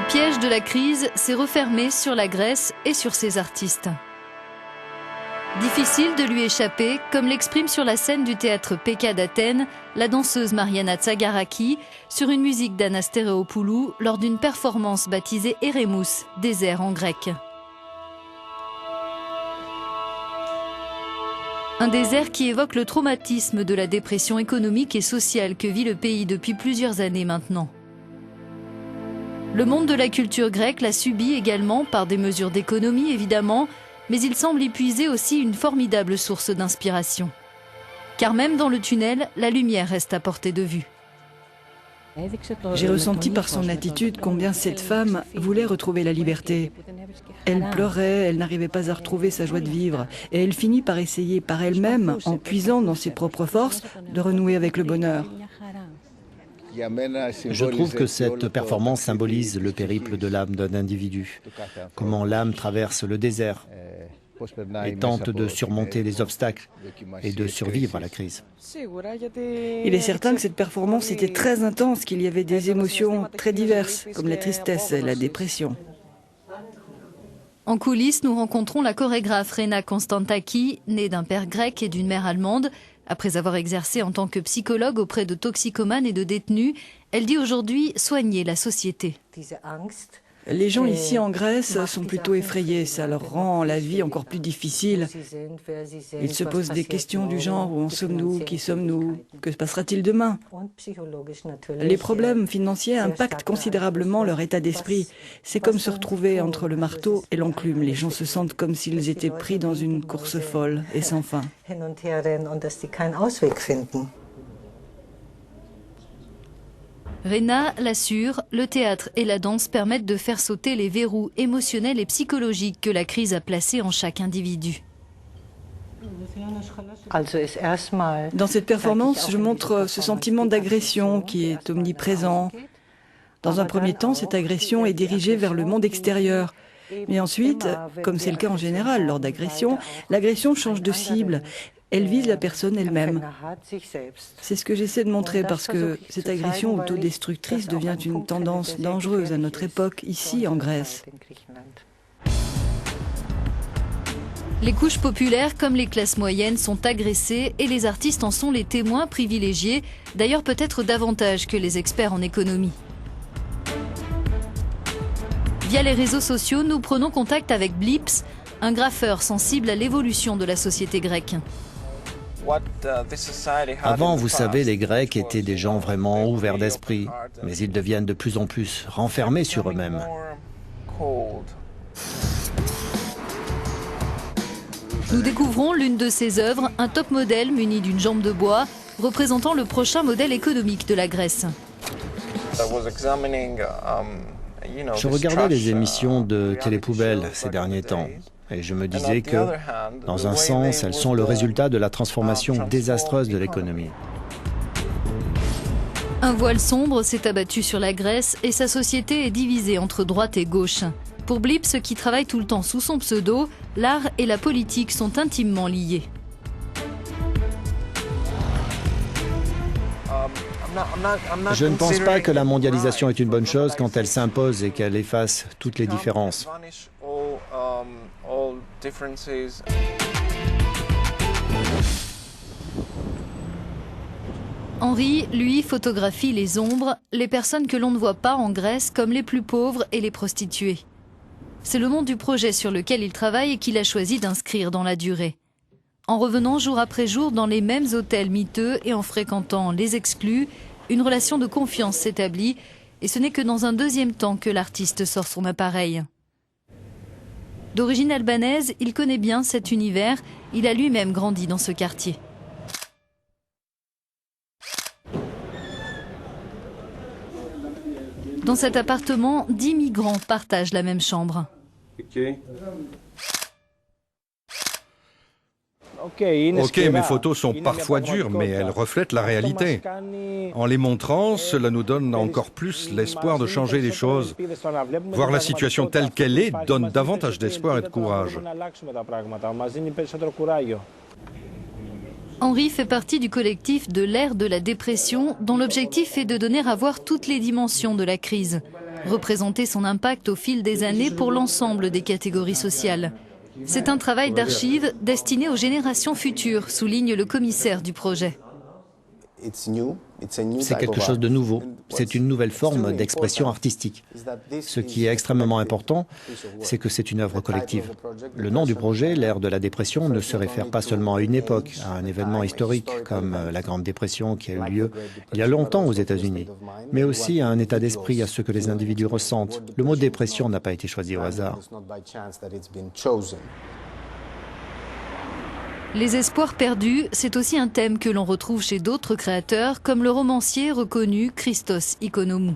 Le piège de la crise s'est refermé sur la Grèce et sur ses artistes. Difficile de lui échapper, comme l'exprime sur la scène du théâtre Peka d'Athènes la danseuse Mariana Tsagaraki sur une musique d'Anastéréopoulou lors d'une performance baptisée Eremos, désert en grec. Un désert qui évoque le traumatisme de la dépression économique et sociale que vit le pays depuis plusieurs années maintenant. Le monde de la culture grecque l'a subi également par des mesures d'économie évidemment, mais il semble y puiser aussi une formidable source d'inspiration. Car même dans le tunnel, la lumière reste à portée de vue. J'ai ressenti par son attitude combien cette femme voulait retrouver la liberté. Elle pleurait, elle n'arrivait pas à retrouver sa joie de vivre. Et elle finit par essayer par elle-même, en puisant dans ses propres forces, de renouer avec le bonheur. Je trouve que cette performance symbolise le périple de l'âme d'un individu. Comment l'âme traverse le désert et tente de surmonter les obstacles et de survivre à la crise. Il est certain que cette performance était très intense, qu'il y avait des émotions très diverses, comme la tristesse et la dépression. En coulisses, nous rencontrons la chorégraphe Rena Konstantakis, née d'un père grec et d'une mère allemande. Après avoir exercé en tant que psychologue auprès de toxicomanes et de détenus, elle dit aujourd'hui soigner la société. Les gens ici en Grèce sont plutôt effrayés, ça leur rend la vie encore plus difficile. Ils se posent des questions du genre où en sommes-nous, qui sommes-nous, que se passera-t-il demain? Les problèmes financiers impactent considérablement leur état d'esprit. C'est comme se retrouver entre le marteau et l'enclume. Les gens se sentent comme s'ils étaient pris dans une course folle et sans fin. Rena l'assure, le théâtre et la danse permettent de faire sauter les verrous émotionnels et psychologiques que la crise a placés en chaque individu. Dans cette performance, je montre ce sentiment d'agression qui est omniprésent. Dans un premier temps, cette agression est dirigée vers le monde extérieur. Mais ensuite, comme c'est le cas en général lors d'agressions, l'agression change de cible. Elle vise la personne elle-même. C'est ce que j'essaie de montrer parce que cette agression autodestructrice devient une tendance dangereuse à notre époque, ici en Grèce. Les couches populaires comme les classes moyennes sont agressées et les artistes en sont les témoins privilégiés, d'ailleurs peut-être davantage que les experts en économie. Via les réseaux sociaux, nous prenons contact avec Blips, un graffeur sensible à l'évolution de la société grecque. Avant, vous savez, les Grecs étaient des gens vraiment ouverts d'esprit, mais ils deviennent de plus en plus renfermés sur eux-mêmes. Nous découvrons l'une de ses œuvres, un top modèle muni d'une jambe de bois, représentant le prochain modèle économique de la Grèce. Je regardais les émissions de télépoubelles ces derniers temps. Et je me disais que, dans un sens, elles sont le résultat de la transformation désastreuse de l'économie. Un voile sombre s'est abattu sur la Grèce et sa société est divisée entre droite et gauche. Pour Blips, qui travaille tout le temps sous son pseudo, l'art et la politique sont intimement liés. Je ne pense pas que la mondialisation est une bonne chose quand elle s'impose et qu'elle efface toutes les différences. Henri, lui, photographie les ombres, les personnes que l'on ne voit pas en Grèce comme les plus pauvres et les prostituées. C'est le nom du projet sur lequel il travaille et qu'il a choisi d'inscrire dans la durée. En revenant jour après jour dans les mêmes hôtels miteux et en fréquentant les exclus, une relation de confiance s'établit et ce n'est que dans un deuxième temps que l'artiste sort son appareil. D'origine albanaise, il connaît bien cet univers, il a lui-même grandi dans ce quartier. Dans cet appartement, 10 migrants partagent la même chambre. Ok, mes photos sont parfois dures, mais elles reflètent la réalité. En les montrant, cela nous donne encore plus l'espoir de changer les choses. Voir la situation telle qu'elle est donne davantage d'espoir et de courage. Henri fait partie du collectif de l'ère de la dépression, dont l'objectif est de donner à voir toutes les dimensions de la crise. représenter son impact au fil des années pour l'ensemble des catégories sociales. C'est un travail d'archive destiné aux générations futures, souligne le commissaire du projet. C'est quelque chose de nouveau, c'est une nouvelle forme d'expression artistique. Ce qui est extrêmement important, c'est que c'est une œuvre collective. Le nom du projet, l'ère de la dépression, ne se réfère pas seulement à une époque, à un événement historique comme la Grande Dépression qui a eu lieu il y a longtemps aux États-Unis, mais aussi à un état d'esprit, à ce que les individus ressentent. Le mot dépression n'a pas été choisi au hasard. Les espoirs perdus, c'est aussi un thème que l'on retrouve chez d'autres créateurs, comme le romancier reconnu Christos Ikonomou.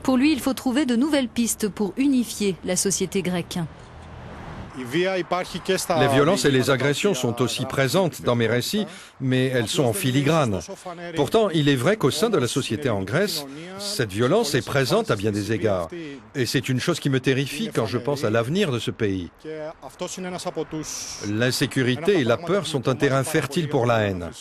Pour lui, il faut trouver de nouvelles pistes pour unifier la société grecque. Les violences et les agressions sont aussi présentes dans mes récits, mais elles sont en filigrane. Pourtant, il est vrai qu'au sein de la société en Grèce, cette violence est présente à bien des égards. Et c'est une chose qui me terrifie quand je pense à l'avenir de ce pays. L'insécurité et la peur sont un terrain fertile pour la haine.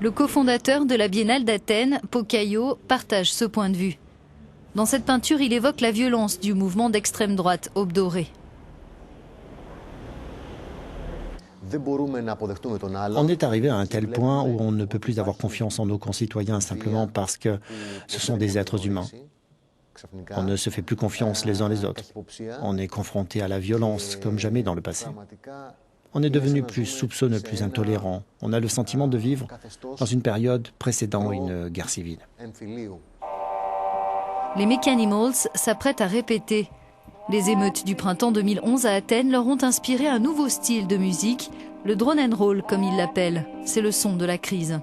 Le cofondateur de la Biennale d'Athènes, Pocaio, partage ce point de vue. Dans cette peinture, il évoque la violence du mouvement d'extrême droite Aube dorée. On est arrivé à un tel point où on ne peut plus avoir confiance en nos concitoyens simplement parce que ce sont des êtres humains. On ne se fait plus confiance les uns les autres. On est confronté à la violence comme jamais dans le passé. On est devenu plus soupçonneux, plus intolérant. On a le sentiment de vivre dans une période précédant une guerre civile. Les Mechanimals s'apprêtent à répéter. Les émeutes du printemps 2011 à Athènes leur ont inspiré un nouveau style de musique, le drone and roll comme ils l'appellent. C'est le son de la crise.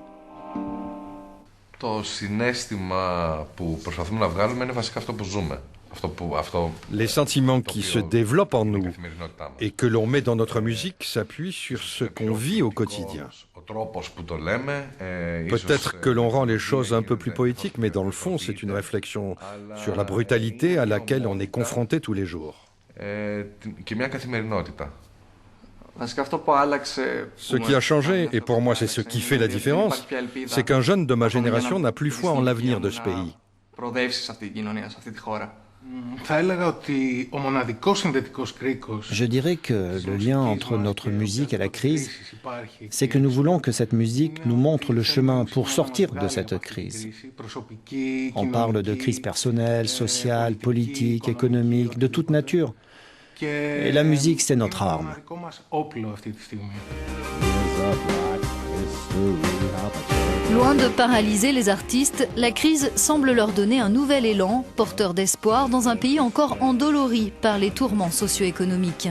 Les sentiments qui se développent en nous et que l'on met dans notre musique s'appuient sur ce qu'on vit au quotidien. Peut-être que l'on rend les choses un peu plus poétiques, mais dans le fond, c'est une réflexion sur la brutalité à laquelle on est confronté tous les jours. Ce qui a changé, et pour moi c'est ce qui fait la différence, c'est qu'un jeune de ma génération n'a plus foi en l'avenir de ce pays. Je dirais que le lien entre notre musique et la crise, c'est que nous voulons que cette musique nous montre le chemin pour sortir de cette crise. On parle de crise personnelle, sociale, politique, économique, de toute nature. Et la musique, c'est notre arme. Loin de paralyser les artistes, la crise semble leur donner un nouvel élan, porteur d'espoir dans un pays encore endolori par les tourments socio-économiques.